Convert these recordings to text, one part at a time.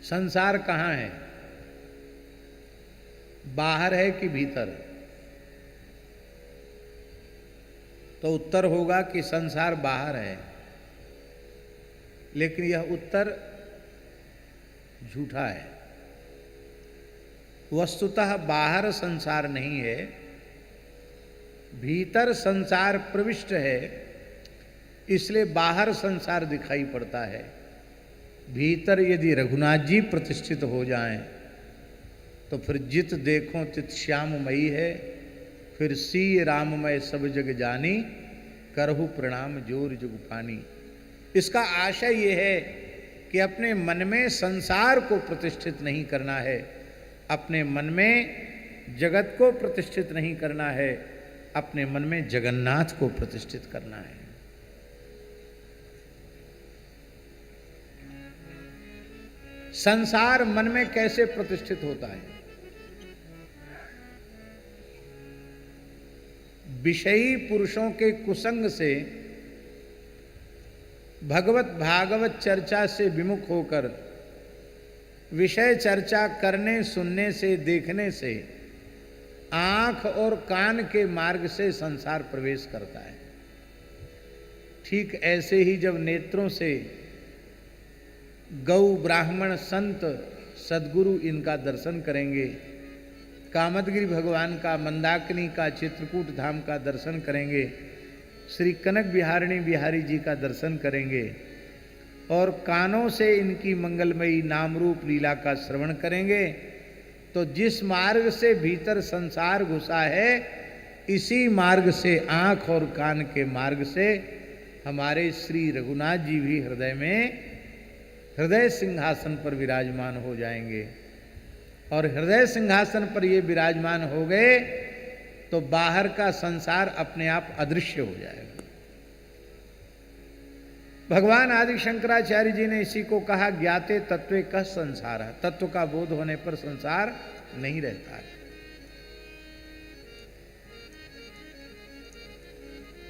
संसार कहाँ है, बाहर है कि भीतर? तो उत्तर होगा कि संसार बाहर है, लेकिन यह उत्तर झूठा है। वस्तुतः बाहर संसार नहीं है, भीतर संसार प्रविष्ट है, इसलिए बाहर संसार दिखाई पड़ता है। भीतर यदि रघुनाथ जी प्रतिष्ठित हो जाएं तो फिर जित देखो तित श्याममयी है, फिर सी राममय सब जग जानी, करहु प्रणाम जोर जुग पानी। इसका आशय ये है कि अपने मन में संसार को प्रतिष्ठित नहीं करना है, अपने मन में जगत को प्रतिष्ठित नहीं करना है, अपने मन में जगन्नाथ को प्रतिष्ठित करना है। संसार मन में कैसे प्रतिष्ठित होता है? विषयी पुरुषों के कुसंग से, भगवत भागवत चर्चा से विमुख होकर विषय चर्चा करने, सुनने से, देखने से, आंख और कान के मार्ग से संसार प्रवेश करता है। ठीक ऐसे ही जब नेत्रों से गौ, ब्राह्मण, संत, सद्गुरु इनका दर्शन करेंगे, कामदगिरि भगवान का, मंदाकिनी का, चित्रकूट धाम का दर्शन करेंगे, श्री कनक बिहारिणी बिहारी जी का दर्शन करेंगे और कानों से इनकी मंगलमयी नाम रूप लीला का श्रवण करेंगे, तो जिस मार्ग से भीतर संसार घुसा है, इसी मार्ग से, आंख और कान के मार्ग से हमारे श्री रघुनाथ जी भी हृदय में, हृदय सिंहासन पर विराजमान हो जाएंगे। और हृदय सिंहासन पर ये विराजमान हो गए तो बाहर का संसार अपने आप अदृश्य हो जाएगा। भगवान आदि शंकराचार्य जी ने इसी को कहा, ज्ञाते तत्वे कह संसार। तत्व का बोध होने पर संसार नहीं रहता है।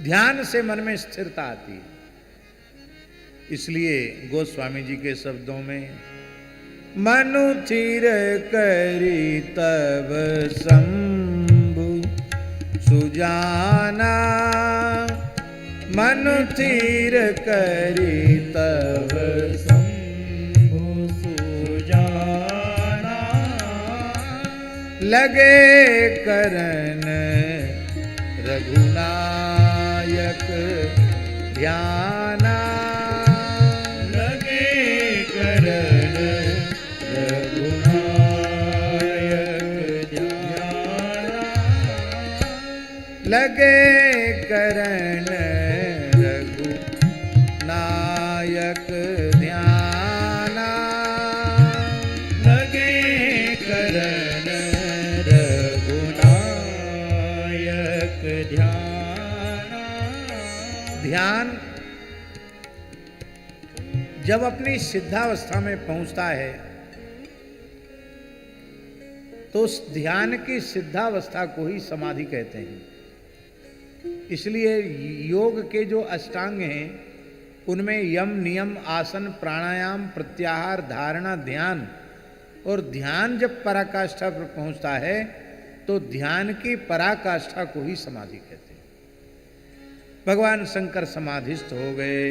ध्यान से मन में स्थिरता आती है। इसलिए गोस्वामी जी के शब्दों में, मनु चिर करी तब शंभु सुजाना, मनु चिर करी तब शंभु सुजाना, लगे करन रघुनायक ध्याना, लगे करन रघुनायक ध्याना, लगे करन रघुनायक ध्याना, लगे करन रघुनायक ध्याना। ध्यान जब अपनी सिद्धावस्था में पहुंचता है तो उस ध्यान की सिद्धावस्था को ही समाधि कहते हैं। इसलिए योग के जो अष्टांग हैं उनमें यम, नियम, आसन, प्राणायाम, प्रत्याहार, धारणा, ध्यान, और ध्यान जब पराकाष्ठा पर पहुंचता है तो ध्यान की पराकाष्ठा को ही समाधि कहते हैं। भगवान शंकर समाधिस्थ हो गए।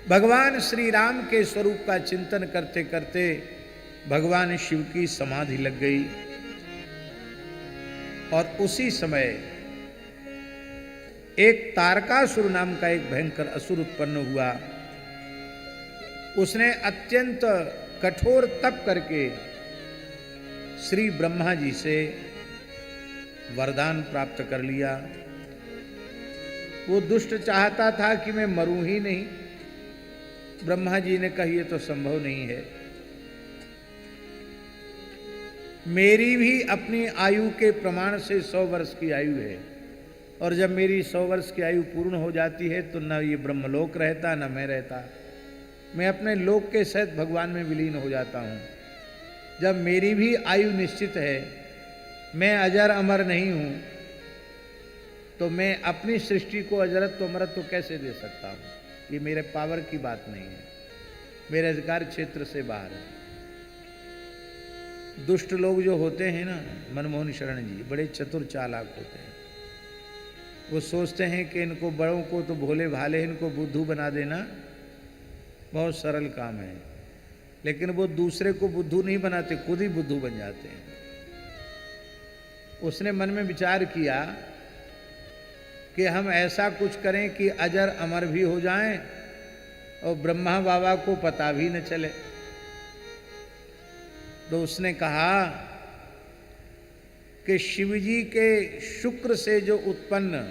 भगवान श्री राम के स्वरूप का चिंतन करते करते भगवान शिव की समाधि लग गई और उसी समय एक तारकासुर नाम का एक भयंकर असुर उत्पन्न हुआ। उसने अत्यंत कठोर तप करके श्री ब्रह्मा जी से वरदान प्राप्त कर लिया। वो दुष्ट चाहता था कि मैं मरूं ही नहीं। ब्रह्मा जी ने कहा, ये तो संभव नहीं है, मेरी भी अपनी आयु के प्रमाण से 100 वर्ष की आयु है, और जब मेरी 100 वर्ष की आयु पूर्ण हो जाती है तो न ये ब्रह्मलोक रहता न मैं रहता, मैं अपने लोक के सहित भगवान में विलीन हो जाता हूँ। जब मेरी भी आयु निश्चित है, मैं अजर अमर नहीं हूँ, तो मैं अपनी सृष्टि को अजरत्व अमरत्व कैसे दे सकता हूँ? ये मेरे पावर की बात नहीं है। मेरे अधिकार क्षेत्र से बाहर है। दुष्ट लोग जो होते हैं ना, मनमोहन शरण जी बड़े चतुर चालाक होते हैं। वो सोचते हैं कि इनको बड़ों को तो भोले भाले, इनको बुद्धू बना देना बहुत सरल काम है, लेकिन वो दूसरे को बुद्धू नहीं बनाते, खुद ही बुद्धू बन जाते हैं। उसने मन में विचार किया कि हम ऐसा कुछ करें कि अजर अमर भी हो जाएं और ब्रह्मा बाबा को पता भी न चले। तो उसने कहा कि शिवजी के शुक्र से जो उत्पन्न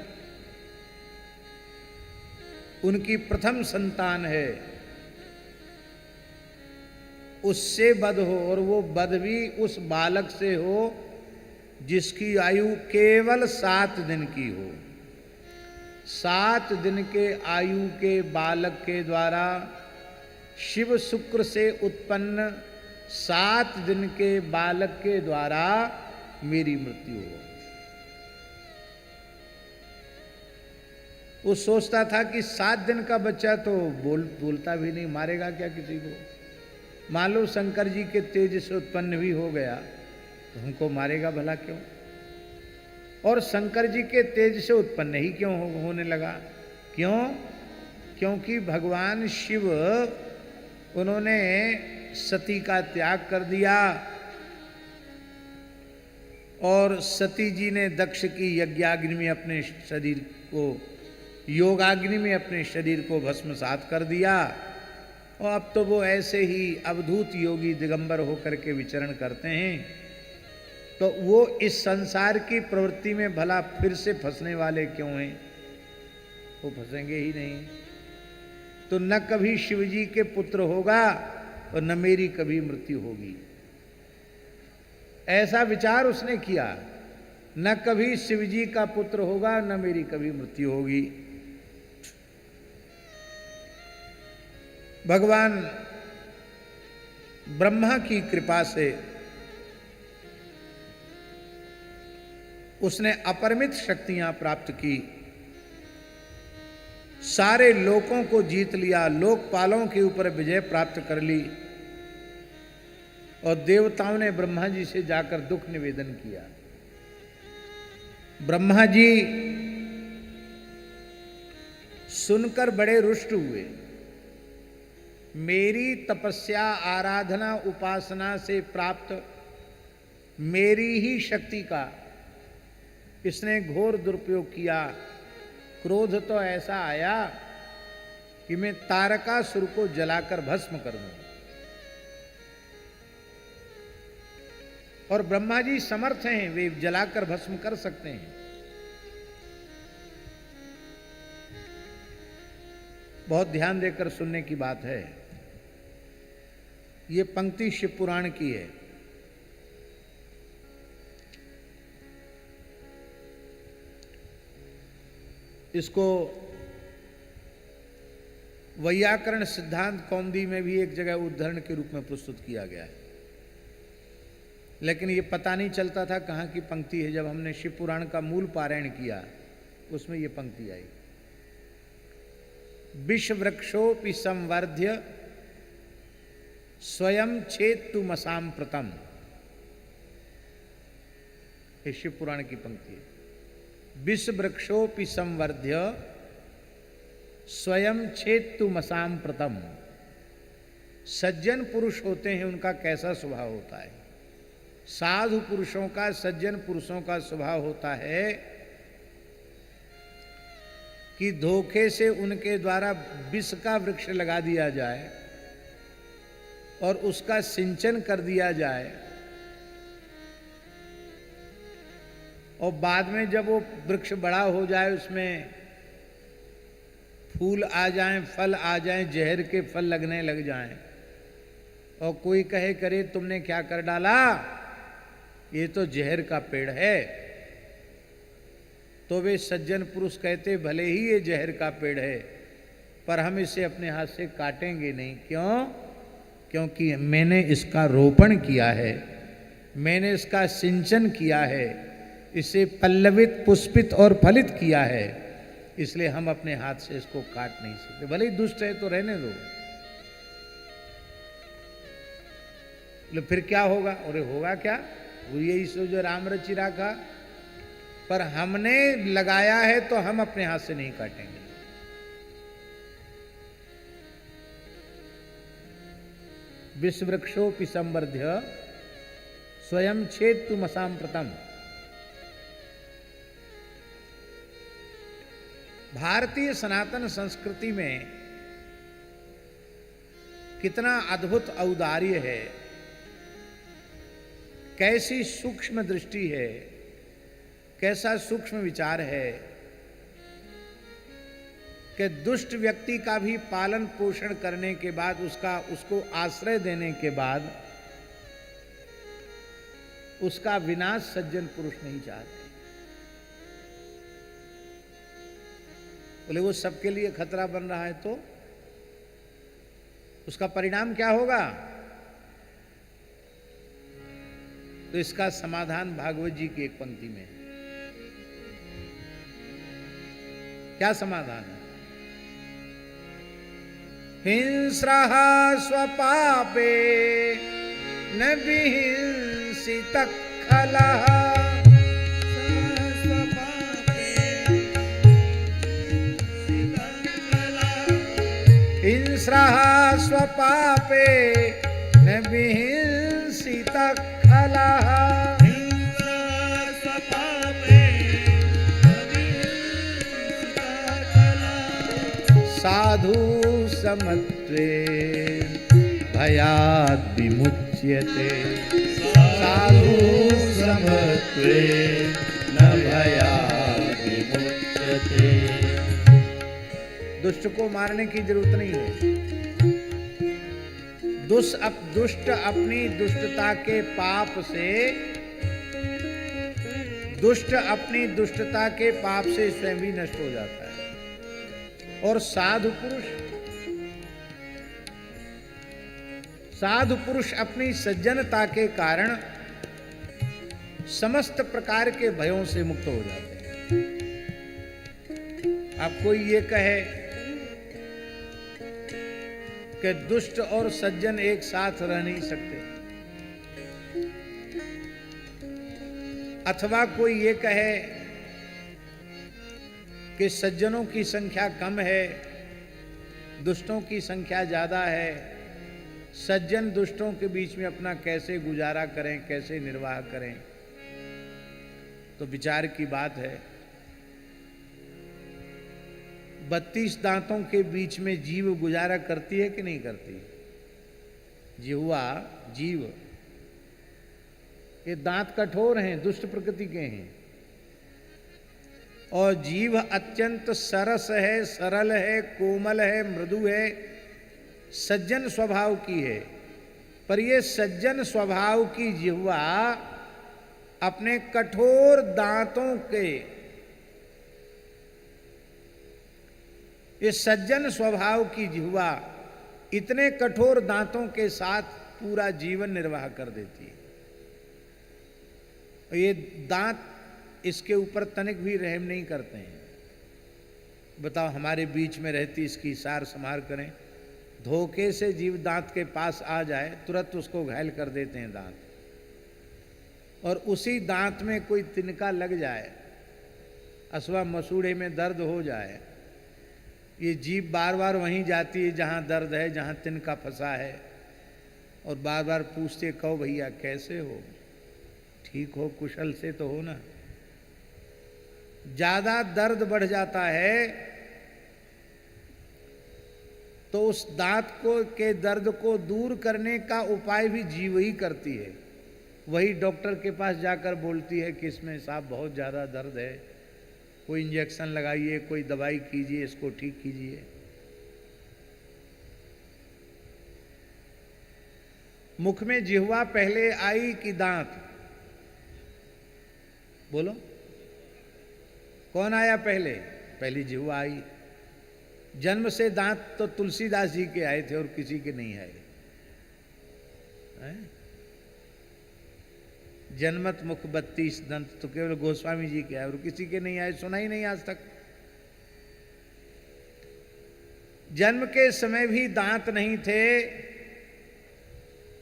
उनकी प्रथम संतान है, उससे वध हो, और वो वध भी उस बालक से हो जिसकी आयु केवल 7 दिन की हो। 7 दिन के आयु के बालक के द्वारा शिव शुक्र से उत्पन्न 7 दिन के बालक के द्वारा मेरी मृत्यु हो। वो सोचता था कि 7 दिन का बच्चा तो बोलता भी नहीं, मारेगा क्या किसी को। मान लो शंकर जी के तेज से उत्पन्न भी हो गया तो हमको मारेगा भला क्यों। और शंकर जी के तेज से उत्पन्न ही क्यों होने लगा, क्यों? क्योंकि भगवान शिव उन्होंने सती का त्याग कर दिया और सती जी ने दक्ष की यज्ञाग्नि में अपने शरीर को, योगाग्नि में अपने शरीर को भस्मसात कर दिया। और अब तो वो ऐसे ही अवधूत योगी दिगंबर होकर के विचरण करते हैं। तो वो इस संसार की प्रवृत्ति में भला फिर से फंसने वाले क्यों हैं? वो फंसेंगे ही नहीं। तो न कभी शिवजी के पुत्र होगा और न मेरी कभी मृत्यु होगी, ऐसा विचार उसने किया। न कभी शिवजी का पुत्र होगा, न मेरी कभी मृत्यु होगी। भगवान ब्रह्मा की कृपा से उसने अपरिमित शक्तियां प्राप्त की, सारे लोकों को जीत लिया, लोकपालों के ऊपर विजय प्राप्त कर ली। और देवताओं ने ब्रह्मा जी से जाकर दुख निवेदन किया। ब्रह्मा जी सुनकर बड़े रुष्ट हुए। मेरी तपस्या, आराधना, उपासना से प्राप्त मेरी ही शक्ति का इसने घोर दुरुपयोग किया। क्रोध तो ऐसा आया कि मैं तारकासुर को जलाकर भस्म कर दूं। और ब्रह्मा जी समर्थ हैं, वे जलाकर भस्म कर सकते हैं। बहुत ध्यान देकर सुनने की बात है। ये पंक्ति शिव पुराण की है। इसको वैयाकरण सिद्धांत कौमुदी में भी एक जगह उद्धरण के रूप में प्रस्तुत किया गया है, लेकिन ये पता नहीं चलता था कहाँ की पंक्ति है। जब हमने शिव पुराण का मूल पारायण किया उसमें ये पंक्ति आई। विषवृक्षोपि संवर्ध्य स्वयं छेत्तुमसाम प्रतम। ये शिव पुराण की पंक्ति है। विषवृक्षोपि संवर्ध्य स्वयं छेत्तुमसाम प्रतम। सज्जन पुरुष होते हैं, उनका कैसा स्वभाव होता है? साधु पुरुषों का, सज्जन पुरुषों का स्वभाव होता है कि धोखे से उनके द्वारा विष का वृक्ष लगा दिया जाए और उसका सिंचन कर दिया जाए, और बाद में जब वो वृक्ष बड़ा हो जाए, उसमें फूल आ जाएं, फल आ जाएं, जहर के फल लगने लग जाएं, और कोई कहे करे तुमने क्या कर डाला, ये तो जहर का पेड़ है। तो वे सज्जन पुरुष कहते भले ही ये जहर का पेड़ है, पर हम इसे अपने हाथ से काटेंगे नहीं। क्यों? क्योंकि मैंने इसका रोपण किया है, मैंने इसका सिंचन किया है, इसे पल्लवित, पुष्पित और फलित किया है, इसलिए हम अपने हाथ से इसको काट नहीं सकते। भले ही दुष्ट है तो रहने दो, बोले फिर क्या होगा? अरे होगा क्या, वो यही सो जो राम रचि राखा, पर हमने लगाया है तो हम अपने हाथ से नहीं काटेंगे। विश्ववृक्षोपि संवर्ध्य स्वयं छेत्तु मसाम्प्रतम। भारतीय सनातन संस्कृति में कितना अद्भुत औदार्य है, कैसी सूक्ष्म दृष्टि है, कैसा सूक्ष्म विचार है कि दुष्ट व्यक्ति का भी पालन पोषण करने के बाद, उसको आश्रय देने के बाद उसका विनाश सज्जन पुरुष नहीं चाहते। बोले वो सबके लिए खतरा बन रहा है तो उसका परिणाम क्या होगा? तो इसका समाधान भागवत जी की एक पंक्ति में। क्या समाधान है? हिंस्रः स्वपापे न विहिंसित खलः। हिंस्रः स्वपापे न विहिंसित खलः। साधु समत्वे भयात् विमुच्यते। साधु समत्वे न भयात् विमुच्यते। दुष्ट को मारने की जरूरत नहीं है। दुष्ट अपनी दुष्टता के पाप से, दुष्ट अपनी दुष्टता के पाप से स्वयं भी नष्ट हो जाता है। और साधु पुरुष अपनी सज्जनता के कारण समस्त प्रकार के भयों से मुक्त हो जाते हैं। अब कोई ये कहे कि दुष्ट और सज्जन एक साथ रह नहीं सकते, अथवा कोई ये कहे कि सज्जनों की संख्या कम है, दुष्टों की संख्या ज्यादा है, सज्जन दुष्टों के बीच में अपना कैसे गुजारा करें, कैसे निर्वाह करें। तो विचार की बात है, 32 दांतों के बीच में जीव गुजारा करती है कि नहीं करती? जिह्वा, जीव, ये दांत कठोर हैं, दुष्ट प्रकृति के हैं, और जीव अत्यंत सरस है, सरल है, कोमल है, मृदु है, सज्जन स्वभाव की है। पर ये सज्जन स्वभाव की जिह्वा अपने कठोर दांतों के, ये सज्जन स्वभाव की जिह्वा इतने कठोर दांतों के साथ पूरा जीवन निर्वाह कर देती है। ये दांत इसके ऊपर तनिक भी रहम नहीं करते हैं। बताओ, हमारे बीच में रहती इसकी सार संभार करें, धोखे से जीव दांत के पास आ जाए तुरंत उसको घायल कर देते हैं दांत, और उसी दांत में कोई तिनका लग जाए अथवा मसूड़े में दर्द हो जाए, ये जीभ बार बार वहीं जाती है जहाँ दर्द है, जहाँ तिनका फंसा है, और बार बार पूछते, कहो भैया कैसे हो, ठीक हो, कुशल से तो हो ना। ज्यादा दर्द बढ़ जाता है तो उस दांत को के दर्द को दूर करने का उपाय भी जीव ही करती है। वही डॉक्टर के पास जाकर बोलती है कि इसमें साहब बहुत ज़्यादा दर्द है, कोई इंजेक्शन लगाइए, कोई दवाई कीजिए, इसको ठीक कीजिए। मुख में जिह्वा पहले आई कि दांत? बोलो, कौन आया पहले? पहली जिह्वा आई। जन्म से दांत तो तुलसीदास जी के आए थे और किसी के नहीं आए। जन्मत मुख 32 दंत तो केवल गोस्वामी जी के आए और किसी के नहीं आए, सुना ही नहीं आज तक। जन्म के समय भी दांत नहीं थे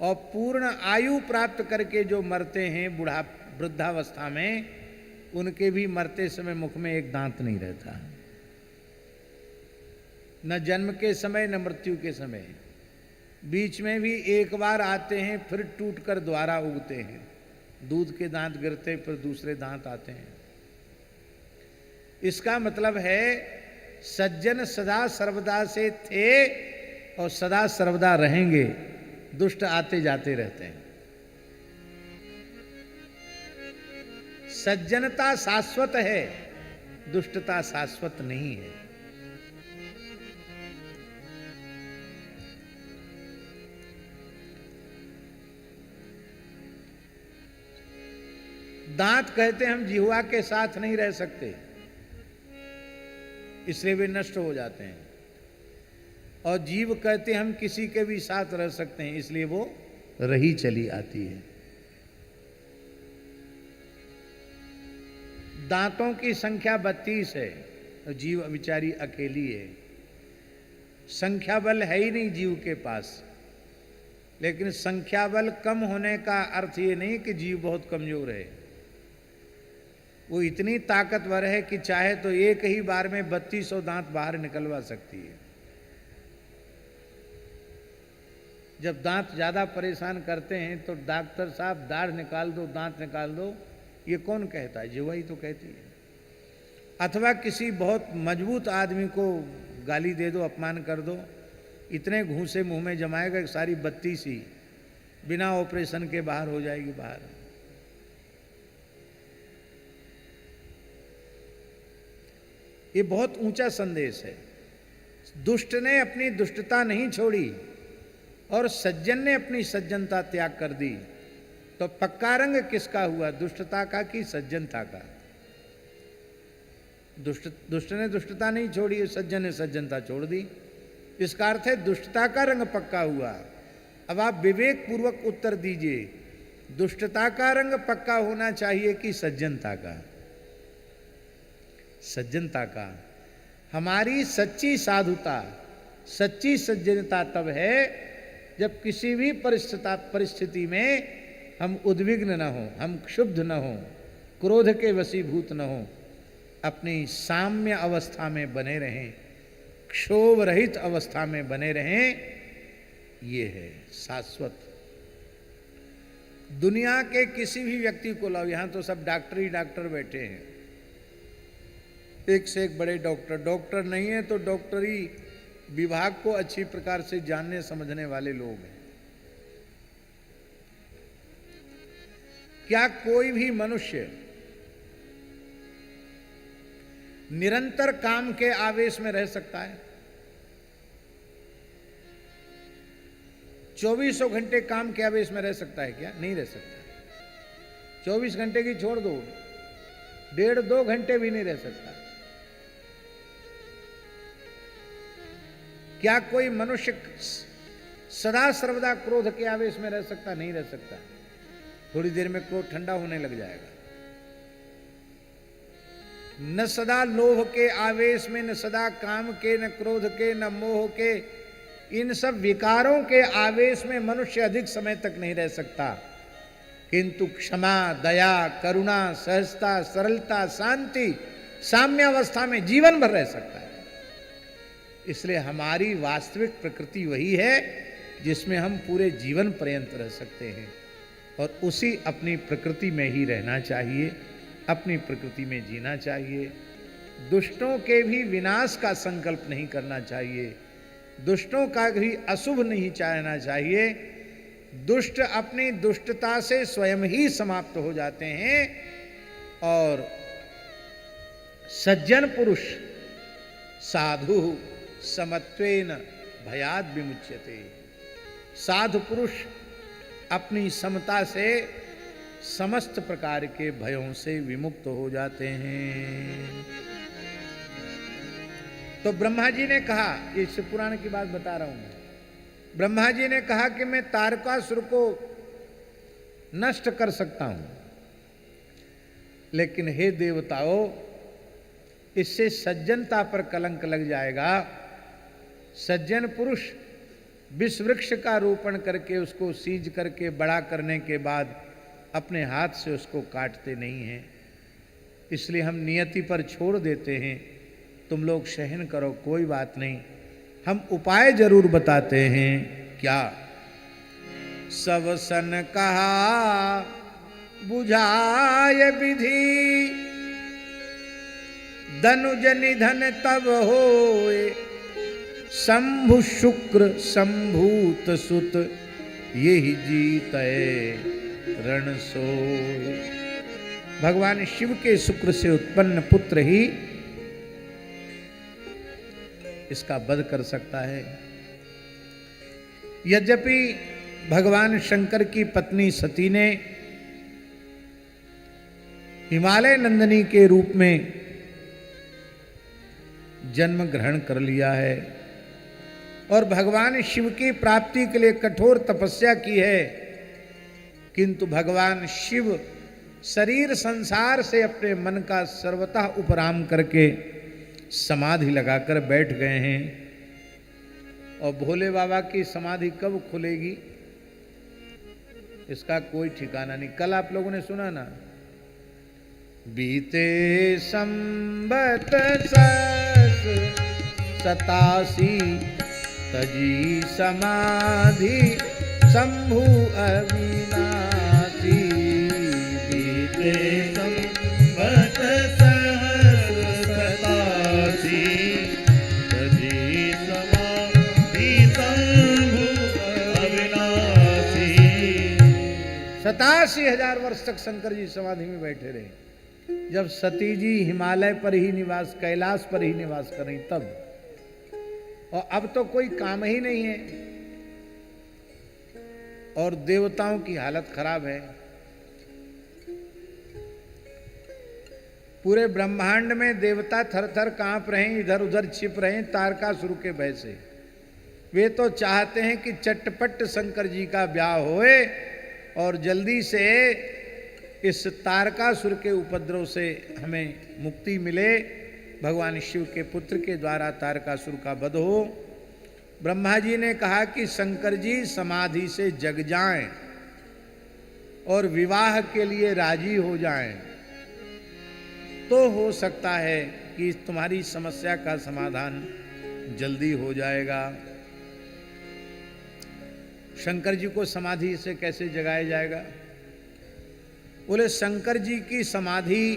और पूर्ण आयु प्राप्त करके जो मरते हैं वृद्धावस्था में, उनके भी मरते समय मुख में एक दांत नहीं रहता, न जन्म के समय न मृत्यु के समय। बीच में भी एक बार आते हैं, फिर टूटकर दोबारा उगते हैं। दूध के दांत गिरते, फिर दूसरे दांत आते हैं। इसका मतलब है सज्जन सदा सर्वदा से थे और सदा सर्वदा रहेंगे, दुष्ट आते जाते रहते हैं। सज्जनता शाश्वत है, दुष्टता शाश्वत नहीं है। दांत कहते हम जिह्वा के साथ नहीं रह सकते, इसलिए वे नष्ट हो जाते हैं। और जीव कहते हम किसी के भी साथ रह सकते हैं, इसलिए वो रही चली आती है। दांतों की संख्या 32 है और जीव विचारी अकेली है। संख्या बल है ही नहीं जीव के पास, लेकिन संख्या बल कम होने का अर्थ ये नहीं कि जीव बहुत कमजोर है। वो इतनी ताकतवर है कि चाहे तो एक ही बार में 3200 दांत बाहर निकलवा सकती है। जब दांत ज्यादा परेशान करते हैं तो डॉक्टर साहब दाढ़ निकाल दो, दांत निकाल दो, ये कौन कहता है? जीवा ही तो कहती है। अथवा किसी बहुत मजबूत आदमी को गाली दे दो, अपमान कर दो, इतने घूंसे मुंह में जमाएगा कि सारी 32 ही बिना ऑपरेशन के बाहर हो जाएगी बाहर। ये बहुत ऊंचा संदेश है। दुष्ट ने अपनी दुष्टता नहीं छोड़ी और सज्जन ने अपनी सज्जनता त्याग कर दी, तो पक्का रंग किसका हुआ? दुष्टता का कि सज्जनता का? दुष्ट ने दुष्टता नहीं छोड़ी, सज्जन ने सज्जनता छोड़ दी। इसका अर्थ है दुष्टता का रंग पक्का हुआ। अब आप विवेक पूर्वक उत्तर दीजिए, दुष्टता का रंग पक्का होना चाहिए कि सज्जनता का? सज्जनता का। हमारी सच्ची साधुता, सच्ची सज्जनता तब है जब किसी भी परिस्थिति में हम उद्विग्न न हो, हम क्षुब्ध न हो, क्रोध के वशीभूत न हो, अपनी साम्य अवस्था में बने रहें, क्षोभ रहित अवस्था में बने रहें। ये है शाश्वत। दुनिया के किसी भी व्यक्ति को लाओ, यहां तो सब डॉक्टर ही डॉक्टर बैठे हैं, एक से एक बड़े डॉक्टर। डॉक्टर नहीं है तो डॉक्टरी विभाग को अच्छी प्रकार से जानने समझने वाले लोग हैं। क्या कोई भी मनुष्य निरंतर काम के आवेश में रह सकता है? 24 घंटे काम के आवेश में रह सकता है क्या? नहीं रह सकता। 24 घंटे की छोड़ दो, 1.5-2 घंटे भी नहीं रह सकता। क्या कोई मनुष्य सदा सर्वदा क्रोध के आवेश में रह सकता? नहीं रह सकता। थोड़ी देर में क्रोध ठंडा होने लग जाएगा। न सदा लोभ के आवेश में, न सदा काम के, न क्रोध के, न मोह के, इन सब विकारों के आवेश में मनुष्य अधिक समय तक नहीं रह सकता। किंतु क्षमा, दया, करुणा, सहजता, सरलता, शांति, साम्यावस्था में जीवन भर रह सकता है। इसलिए हमारी वास्तविक प्रकृति वही है जिसमें हम पूरे जीवन पर्यंत रह सकते हैं, और उसी अपनी प्रकृति में ही रहना चाहिए, अपनी प्रकृति में जीना चाहिए। दुष्टों के भी विनाश का संकल्प नहीं करना चाहिए, दुष्टों का भी अशुभ नहीं चाहना चाहिए। दुष्ट अपनी दुष्टता से स्वयं ही समाप्त हो जाते हैं, और सज्जन पुरुष साधु समत्वेन भयाद विमुच्यते। साधु पुरुष अपनी समता से समस्त प्रकार के भयों से विमुक्त हो जाते हैं। तो ब्रह्मा जी ने कहा, ये शिव पुराण की बात बता रहा हूं मैं, ब्रह्मा जी ने कहा कि मैं तारकासुर को नष्ट कर सकता हूं, लेकिन हे देवताओं, इससे सज्जनता पर कलंक लग जाएगा। सज्जन पुरुष विष वृक्ष का रोपण करके उसको सींच करके बड़ा करने के बाद अपने हाथ से उसको काटते नहीं हैं, इसलिए हम नियति पर छोड़ देते हैं। तुम लोग सहन करो, कोई बात नहीं, हम उपाय जरूर बताते हैं। क्या? सब सन कहा बुझाय विधि, दनुज निधन तब होए, शंभु शुक्र संभूत सुत, यही जीतय रण सोए। भगवान शिव के शुक्र से उत्पन्न पुत्र ही इसका वध कर सकता है। यद्यपि भगवान शंकर की पत्नी सती ने हिमालय नंदिनी के रूप में जन्म ग्रहण कर लिया है और भगवान शिव की प्राप्ति के लिए कठोर तपस्या की है, किंतु भगवान शिव शरीर संसार से अपने मन का सर्वतः उपराम करके समाधि लगाकर बैठ गए हैं। और भोले बाबा की समाधि कब खुलेगी इसका कोई ठिकाना नहीं। कल आप लोगों ने सुना ना, बीते संबत 87 तजी समाधि शंभु अविनाशी। बीते संबत 87 तजी समाधि शंभु अविनाशी। 87,000 वर्ष तक शंकर जी समाधि में बैठे रहे। जब सती जी हिमालय पर ही निवास, कैलाश पर ही निवास कर रही तब, और अब तो कोई काम ही नहीं है और देवताओं की हालत खराब है। पूरे ब्रह्मांड में देवता थर-थर कांप रहे हैं, इधर उधर छिप रहे हैं तारकासुर के भय से। वे तो चाहते हैं कि चटपट शंकर जी का ब्याह होए और जल्दी से इस तारकासुर के उपद्रव से हमें मुक्ति मिले, भगवान शिव के पुत्र के द्वारा तारकासुर का वध हो। ब्रह्मा जी ने कहा कि शंकर जी समाधि से जग जाएं और विवाह के लिए राजी हो जाएं, तो हो सकता है कि तुम्हारी समस्या का समाधान जल्दी हो जाएगा। शंकर जी को समाधि से कैसे जगाया जाएगा? बोले शंकर जी की समाधि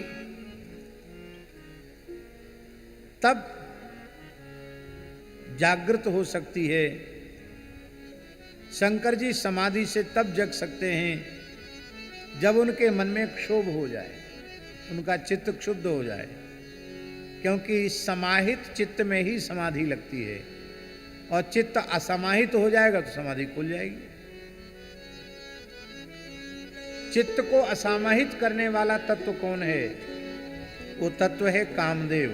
तब जागृत हो सकती है, शंकर जी समाधि से तब जग सकते हैं जब उनके मन में क्षोभ हो जाए, उनका चित्त क्षुब्ध हो जाए, क्योंकि समाहित चित्त में ही समाधि लगती है और चित्त असमाहित हो जाएगा तो समाधि खुल जाएगी। चित्त को असमाहित करने वाला तत्व कौन है? वो तत्व है कामदेव।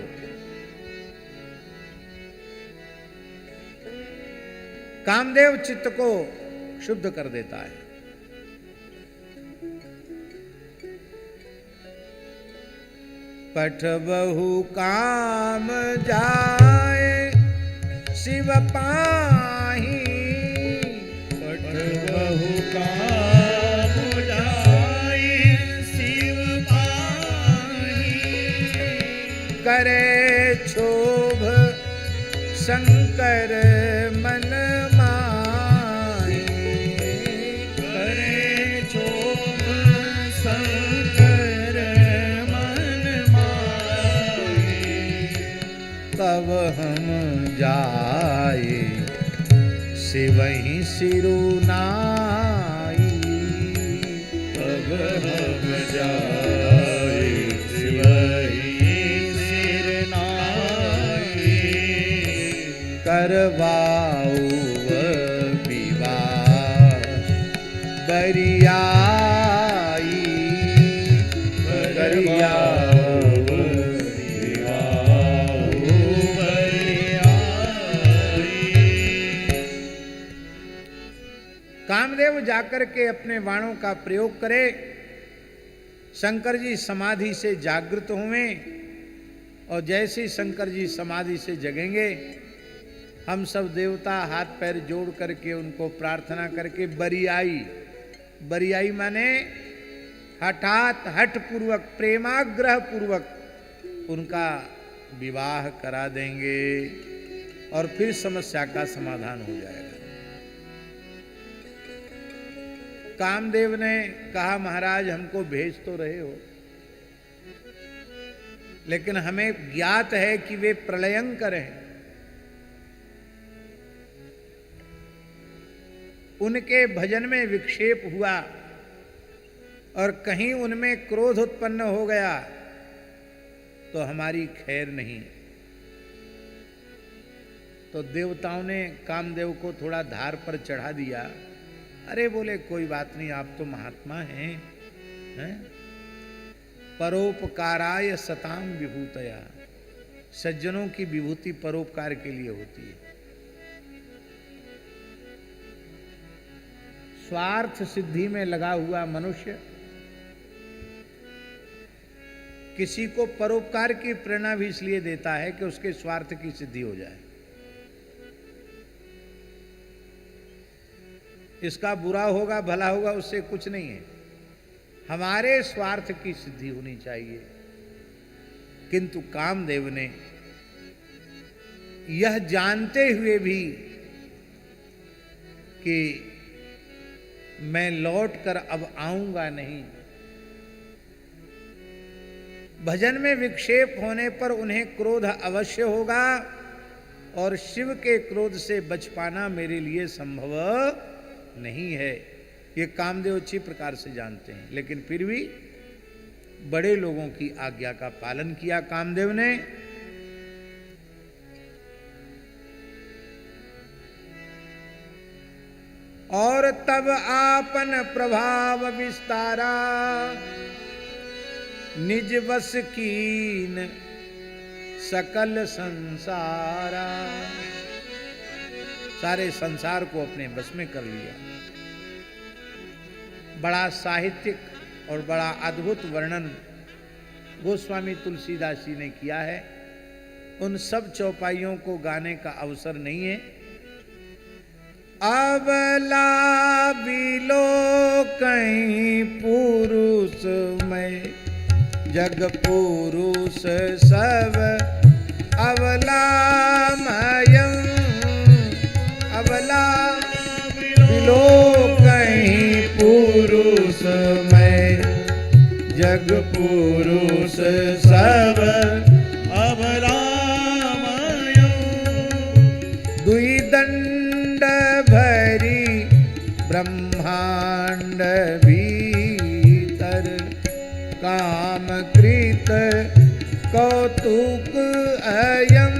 कामदेव चित्त को शुद्ध कर देता है। पठ बहु काम जाए शिव पाही, पठ बहु काम जाए शिव पाही। करे क्षोभ शंकर मन माही, करे क्षोभ शंकर मन माही। तब हम जाए शिवहि सिरुनाई, तब हम जाए शिवहि सिरुनाई। करवाऊ विवाह बरियाई, करवाऊ विवाह बरियाई। कामदेव जाकर के अपने बाणों का प्रयोग करे, शंकर जी समाधि से जागृत हुए और जैसे शंकर जी समाधि से जगेंगे हम सब देवता हाथ पैर जोड़ करके उनको प्रार्थना करके बरियाई, बरियाई माने हठात हठ पूर्वक प्रेमाग्रह पूर्वक उनका विवाह करा देंगे और फिर समस्या का समाधान हो जाएगा। कामदेव ने कहा महाराज हमको भेज तो रहे हो, लेकिन हमें ज्ञात है कि वे प्रलयंकर हैं। उनके भजन में विक्षेप हुआ और कहीं उनमें क्रोध उत्पन्न हो गया तो हमारी खैर नहीं। तो देवताओं ने कामदेव को थोड़ा धार पर चढ़ा दिया। अरे बोले कोई बात नहीं, आप तो महात्मा हैं, हैं? परोपकाराय सताम विभूतया, सज्जनों की विभूति परोपकार के लिए होती है। स्वार्थ सिद्धि में लगा हुआ मनुष्य किसी को परोपकार की प्रेरणा भी इसलिए देता है कि उसके स्वार्थ की सिद्धि हो जाए। इसका बुरा होगा भला होगा उससे कुछ नहीं है, हमारे स्वार्थ की सिद्धि होनी चाहिए। किंतु कामदेव ने यह जानते हुए भी कि मैं लौट कर अब आऊंगा नहीं, भजन में विक्षेप होने पर उन्हें क्रोध अवश्य होगा और शिव के क्रोध से बच पाना मेरे लिए संभव नहीं है। ये कामदेव अच्छी प्रकार से जानते हैं, लेकिन फिर भी बड़े लोगों की आज्ञा का पालन किया कामदेव ने। और तब आपन प्रभाव विस्तारा, निज वश कीन सकल संसारा, सारे संसार को अपने बस में कर लिया। बड़ा साहित्यिक और बड़ा अद्भुत वर्णन गोस्वामी तुलसीदास जी ने किया है। उन सब चौपाइयों को गाने का अवसर नहीं है। अबला बिलो कहीं पुरुष में, जग पुरुष सब अबला मयम, अबला बिलो कहीं पुरुष में, जग पुरुष सब अबला मयम, दुई दंड भरी ब्रह्मांड भीतर, काम कृत कौतुक अयम,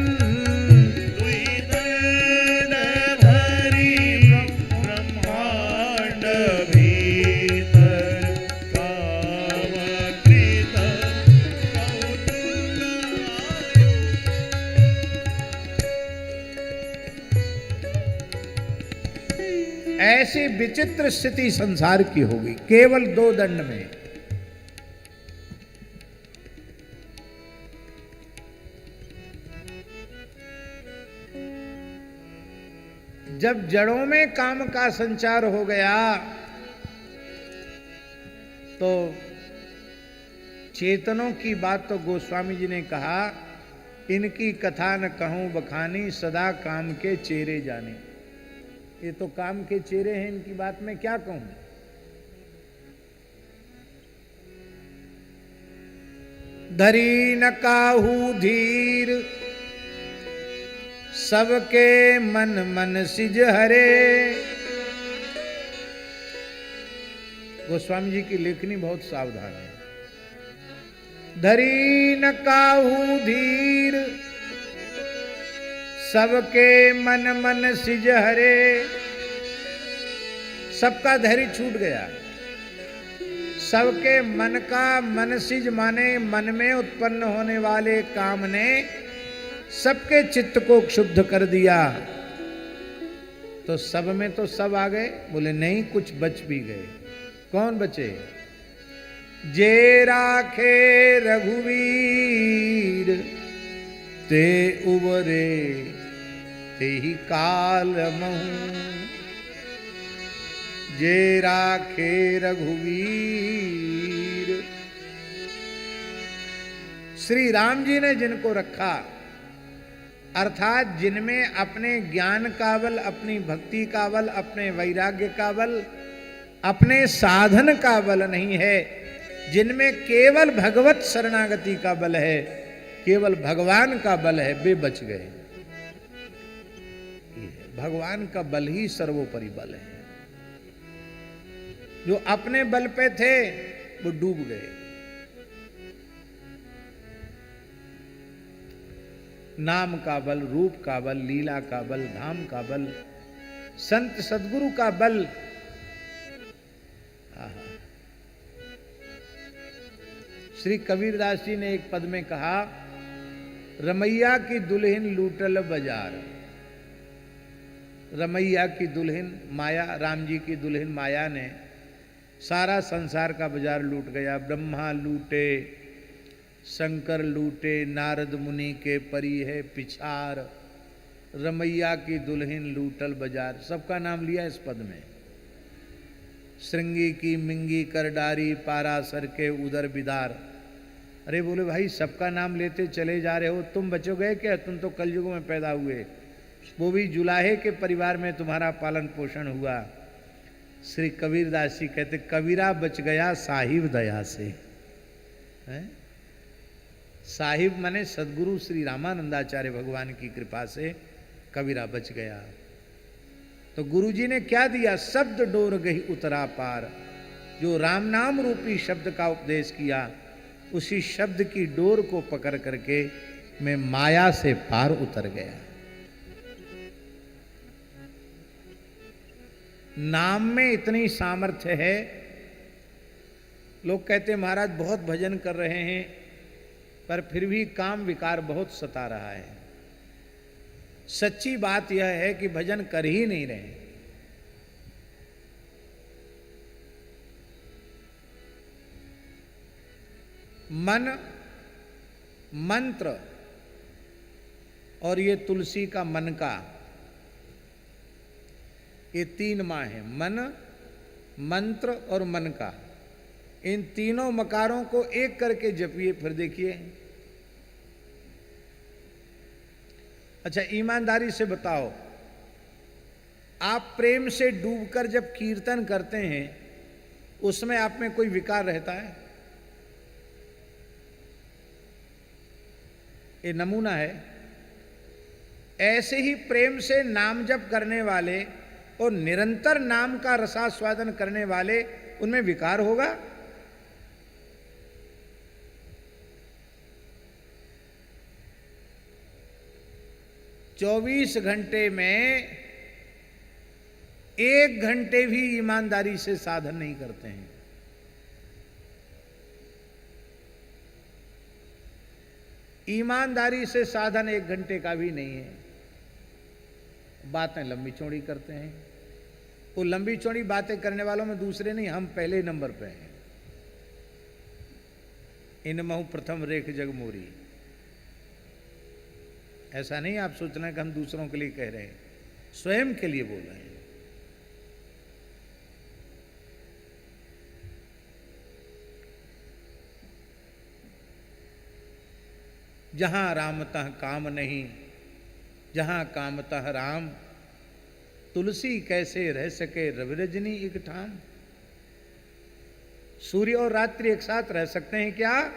दुई दंड भरी ब्रह्मांड भीतर, काम कृत कौतुक आयु। ऐसी विचित्र स्थिति संसार की होगी केवल 2 दंड में। जब जड़ों में काम का संचार हो गया तो चेतनों की बात तो गोस्वामी जी ने कहा, इनकी कथा न कहूं बखानी, सदा काम के चेरे जाने। ये तो काम के चेरे हैं, इनकी बात मैं क्या कहूं। धरी न काहू धीर, सबके मन मन सिज हरे। गोस्वामी जी की लेखनी बहुत सावधान है। धरी न काहू धीर, सबके मन मन सिज हरे। सबका धैर्य छूट गया। सबके मन का मन सिज माने मन में उत्पन्न होने वाले काम ने सबके चित्त को क्षुब्ध कर दिया। तो सब में तो सब आ गए? बोले नहीं, कुछ बच भी गए। कौन बचे? जे राखे रघुवीर ते उबरे ते ही काल महू जे राखे रघुवीर। श्री राम जी ने जिनको रखा, अर्थात जिनमें अपने ज्ञान का बल, अपनी भक्ति का बल, अपने वैराग्य का बल, अपने साधन का बल नहीं है, जिनमें केवल भगवत शरणागति का बल है, केवल भगवान का बल है, वे बच गए। भगवान का बल ही सर्वोपरि बल है। जो अपने बल पे थे वो डूब गए। नाम का बल, रूप का बल, लीला का बल, धाम का बल, संत सदगुरु का बल। श्री कबीरदास जी ने एक पद में कहा, रमैया की दुल्हन लूटल बाजार। रमैया की दुल्हन माया, राम जी की दुल्हन माया ने सारा संसार का बाजार लूट गया। ब्रह्मा लूटे, शंकर लूटे, नारद मुनि के परी है पिछार। रमैया की दुल्हन लूटल बाजार, सबका नाम लिया इस पद में। श्रृंगी की मिंगी कर डारी, पारासर के उदर बिदार। अरे बोले भाई, सबका नाम लेते चले जा रहे हो, तुम बचोगे क्या? तुम तो कलयुग में पैदा हुए, वो भी जुलाहे के परिवार में तुम्हारा पालन पोषण हुआ। श्री कबीरदास जी कहते, कबीरा बच गया साहिब दया से। है? साहिब माने सदगुरु श्री रामानंदाचार्य भगवान की कृपा से कबीरा बच गया। तो गुरु जी ने क्या दिया? शब्द डोर गई उतरा पार। जो राम नाम रूपी शब्द का उपदेश किया, उसी शब्द की डोर को पकड़ करके मैं माया से पार उतर गया। नाम में इतनी सामर्थ्य है। लोग कहते महाराज बहुत भजन कर रहे हैं, पर फिर भी काम विकार बहुत सता रहा है। सच्ची बात यह है कि भजन कर ही नहीं रहे। मन, मंत्र और ये तुलसी का मन का, ये तीन माँ है। मन, मंत्र और मन का। इन तीनों मकारों को एक करके जपिए, फिर देखिए। अच्छा, ईमानदारी से बताओ, आप प्रेम से डूबकर जब कीर्तन करते हैं, उसमें आप में कोई विकार रहता है? ये नमूना है। ऐसे ही प्रेम से नाम जप करने वाले और निरंतर नाम का रसास्वादन करने वाले, उनमें विकार होगा? चौबीस घंटे में 1 घंटे भी ईमानदारी से साधन नहीं करते हैं। ईमानदारी से साधन 1 घंटे का भी नहीं है। बातें लंबी चौड़ी करते हैं। वो लंबी चौड़ी बातें करने वालों में दूसरे नहीं, हम पहले नंबर पे हैं। इन महु प्रथम रेख जग मोरी। ऐसा नहीं आप सोचना कि हम दूसरों के लिए कह रहे हैं, स्वयं के लिए बोल रहे हैं। जहां रामतः काम नहीं, जहां कामतः राम, तुलसी कैसे रह सके रवि रजनी एक ठाम। सूर्य और रात्रि एक साथ रह सकते हैं क्या?